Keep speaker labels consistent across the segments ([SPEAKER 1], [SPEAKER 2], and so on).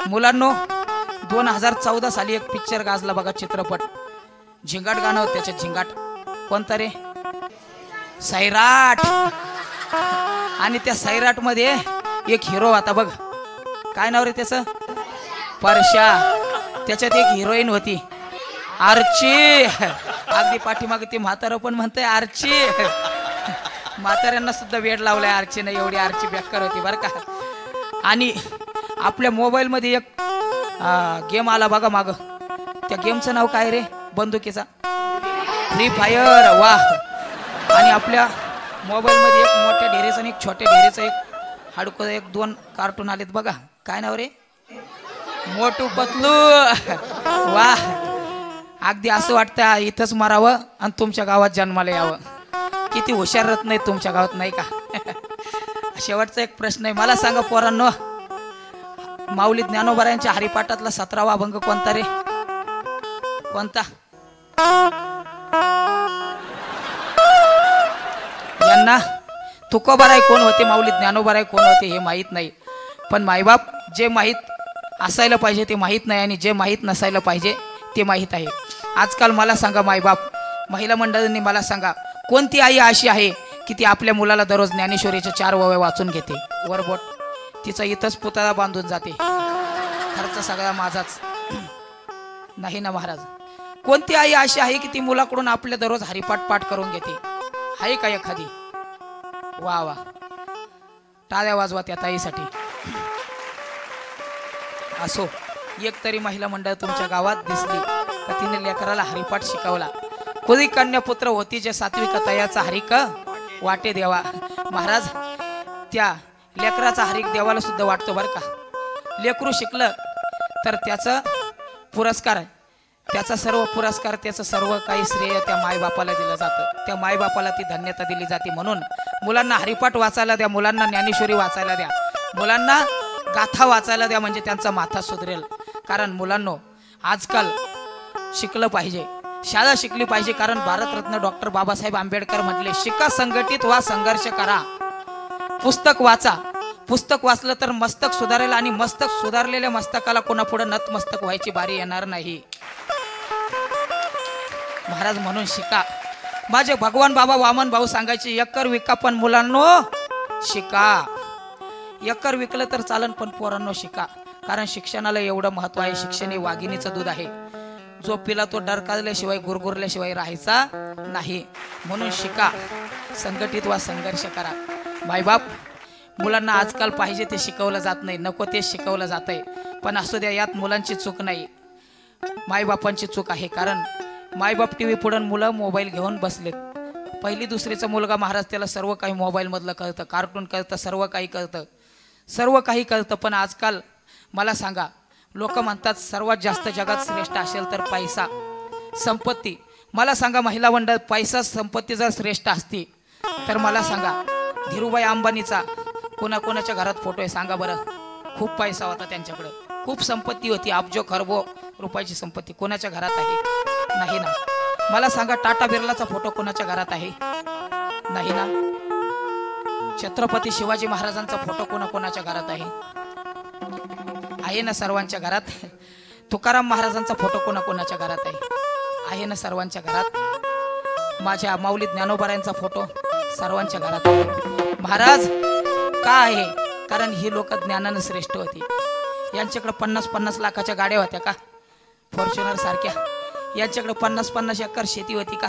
[SPEAKER 1] मुलांनो 2014 साली एक पिक्चर गाजला बघा, चित्रपट झिंगाट गाणं होतं त्याच्यात. झिंगाट कोणता रे? सैराट. आणि त्या सैराट मध्ये एक हिरो होता बघ, काय नाव रे त्याचं? परशा. त्याच्यात एक हिरोईन होती आर्ची. अगदी पाठीमागे ती म्हातारं पण म्हणतंय आर्ची. म्हाताऱ्यांना सुद्धा वेड लावलाय आर्चीने, एवढी आर्ची बेकार होती बरं का. आणि आपल्या मोबाईल मध्ये एक गेम आला बघा माग, त्या गेमचं नाव काय रे? बंदुकीचा फ्री फायर. वाह. आणि आपल्या मोबाईल मध्ये एक मोठ्या ढेरीचं आणि एक छोट्या ढेरीचं एक हाडकं, एक दोन कार्टून आलेत बघा, काय नाव रे? मोटू पतलू. वाह. अगदी असं वाटतं इथंच मरावं आणि तुमच्या गावात जन्माला यावं. किती हुशार रत्न नाही तुमच्या गावात, नाही का? शेवटचा एक प्रश्न आहे, मला सांगा पोरांनो, माऊली ज्ञानोबा यांच्या हरिपाठातला 17वा अभंग कोणता रे? कोणता? यांना तुकोबाराय कोण होते, माऊली ज्ञानोबाराय कोण होते हे माहीत नाही. पण मायबाप जे माहीत असायला पाहिजे ते माहीत नाही, आणि जे माहीत नसायला पाहिजे ते माहीत आहे. आजकाल मला सांगा मायबाप, महिला मंडळांनी मला सांगा, कोणती आई अशी आहे की ती आपल्या मुलाला दररोज ज्ञानेश्वरीचे 4 ओव्या वाचून घेते? वरबोट तिचा इथंच पुतळा बांधून जाते, खर्च सगळा माझाच नाही ना महाराज. कोणती आई अशी आहे की ती मुलाकडून आपल्या दररोज हरिपाठ पाठ करून घेते? आहे का एखादी? वा वा, टाळ्या वाजवा त्या ताईसाठी. असो, एक तरी महिला मंडळ तुमच्या गावात दिसली का तिने लेकराला हरिपाठ शिकवला. कोणी कन्यापुत्र होती जे सात्विक तयाचा हरिक वाटे देवा. महाराज त्या लेकराचा हरिक देवाला सुद्धा वाटतो बरं का. लेकरू शिकलं तर त्याचं पुरस्कार, त्याचा सर्व पुरस्कार, त्याचं सर्व काही श्रेय त्या मायबापाला दिलं जातं. त्या मायबापाला ती धन्यता दिली जाते. म्हणून मुलांना हरिपाठ वाचायला द्या, मुलांना ज्ञानेश्वरी वाचायला द्या, मुलांना गाथा वाचायला द्या, म्हणजे त्यांचा माथा सुधरेल. कारण मुलांनो आजकाल शिकलं पाहिजे, शाळा शिकली पाहिजे. कारण भारतरत्न डॉक्टर बाबासाहेब आंबेडकर म्हटले, शिका संघटित वा संघर्ष करा. पुस्तक वाचा, पुस्तक वाचलं तर मस्तक सुधारेल, आणि मस्तक सुधारलेल्या मस्तकाला कोणापुढे नतमस्तक व्हायची बारी येणार नाही महाराज. म्हणून शिका. माझे भगवान बाबा वामन भाऊ सांगायचे, एकर विका पण मुलांनो शिका. एकर विकलं तर चालन पण पोरांनो शिका. कारण शिक्षणाला एवढं महत्व आहे. शिक्षण हे वाघिणीचं दूध आहे, जो पिला तो डरकाळल्याशिवाय गुरगुरल्याशिवाय राहायचा नाही. म्हणून शिका, संघटित वा संघर्ष करा. मायबाप मुलांना आजकाल पाहिजे ते शिकवलं जात नाही, नको ते शिकवलं जात आहे. पण असू द्या, यात मुलांची चूक नाही, मायबापांची चूक आहे. कारण मायबाप टी व्ही पुढे, मुलं मोबाईल घेऊन बसलेत. पहिली दुसरीचा मुलगा महाराज, त्याला सर्व काही मोबाईल मधलं कळतं, कार्टून कळतं, सर्व काही कळतं, सर्व काही कळतं. पण आजकाल मला सांगा, लोक म्हणतात सर्वात जास्त जगात श्रेष्ठ असेल तर पैसा, संपत्ती. मला सांगा महिला मंडळ, पैसा संपत्ती जर श्रेष्ठ असती तर मला सांगा धीरूभाई अंबानीचा कोणाकोणाच्या घरात फोटो आहे सांगा बरं? खूप पैसा होता त्यांच्याकडे, खूप संपत्ती होती, अब्जो खरबो रुपयाची संपत्ती. कोणाच्या घरात आहे? नाही ना. मला सांगा टाटा बिर्लाचा फोटो कोणाच्या घरात आहे? नाही ना. छत्रपती शिवाजी महाराजांचा फोटो कोणाकोणाच्या घरात आहे? आहे ना सर्वांच्या घरात. तुकाराम महाराजांचा फोटो कोणाकोणाच्या घरात आहे? आहे ना सर्वांच्या घरात. माझ्या माऊली ज्ञानोबा फोटो सर्वांच्या घरात आहे. महाराज का आहे? कारण ही लोक ज्ञानाने श्रेष्ठ होती. यांच्याकडे 50-50 लाखाच्या गाड्या होत्या का? फॉर्च्युनर सारख्या. यांच्याकडे 50-50 एकर शेती होती का?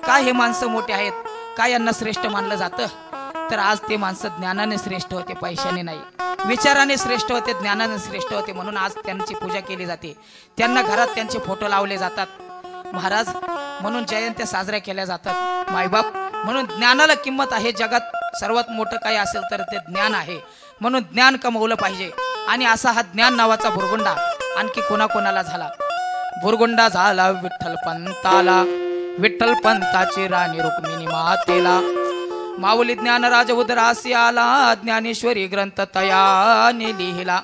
[SPEAKER 1] काय हे माणसं मोठे आहेत? काय यांना श्रेष्ठ मानलं जातं? तर आज ते माणसं ज्ञानाने श्रेष्ठ होते, पैशाने नाही. विचाराने श्रेष्ठ होते, ज्ञानाने श्रेष्ठ होते. म्हणून आज त्यांची पूजा केली जाते, त्यांना घरात त्यांचे फोटो लावले जातात महाराज. म्हणून जयंत्या साजऱ्या केल्या जातात मायबाप. म्हणून ज्ञानाला किंमत आहे. जगात सर्वात मोठं काही असेल तर ते ज्ञान आहे. म्हणून ज्ञान कमवलं पाहिजे. आणि असा हा ज्ञान नावाचा बुरगुंडा आणखी कोणाकोणाला झाला? बुरगुंडा झाला विठ्ठल पंताला, विठ्ठल पंताची राणी रुक्मिणी मातेला. माऊली ज्ञानराज उदरासी आला, ज्ञानेश्वरी ग्रंथ तयाने लिहिला.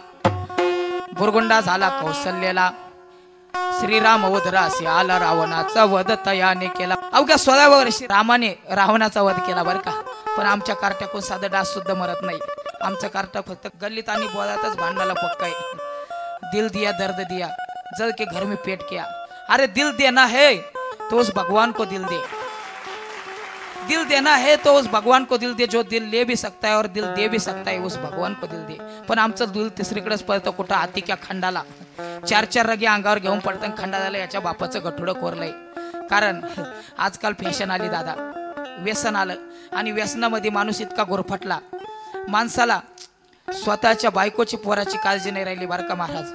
[SPEAKER 1] बुरगुंडा झाला कौसल्याला, श्रीराम उदरासी आला, रावणाचा वध तयाने केला. अवघ्या 16 वर्षी रामाने रावणाचा वध केला बरं का. पण आमच्या कार्ट्याकून साधं डास सुद्धा मरत नाही. आमचं कार्ट फक्त गल्लीत आणि बोळातच भांडायला पक्क आहे. दिल दिया दर्द दिया, जल के घर में पेट किया। अरे दिल देना है तो उस भगवान को दिल दे, दिल देना है तो उस भगवान को दिल दे, जो दिल ले भी सकता है और दिल दे भी सकता है, उस भगवान को दिल दे। पण आमचं दिल तिसरीकडेच पळतं, कुठं आतिक्या खंडाला 4-4 रगे अंगावर घेऊन पडतं, खंडाला याच्या बापाचं गठुडं कोरलंय। कारण आजकाल फॅशन आली दादा, व्यसन आलं आणि व्यसनामध्ये माणूस इतका गुरफटला, माणसाला स्वतःच्या बायकोची पोराची काळजी नाही राहिली बरं का महाराज।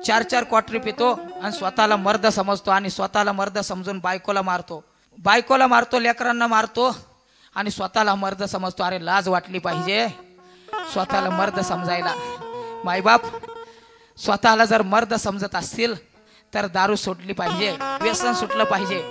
[SPEAKER 1] 4-4 क्वार्टरी पितो आणि स्वतःला मर्द समजतो आणि स्वतःला मर्द समजून बायकोला मारतो, बायकोला मारतो, लेकरांना मारतो आणि स्वतःला मर्द समजतो। अरे लाज वाटली पाहिजे स्वतःला मर्द समजायला। मायबाप स्वतःला जर मर्द समजत असतील तर दारू सोडली पाहिजे, व्यसन सुटलं पाहिजे।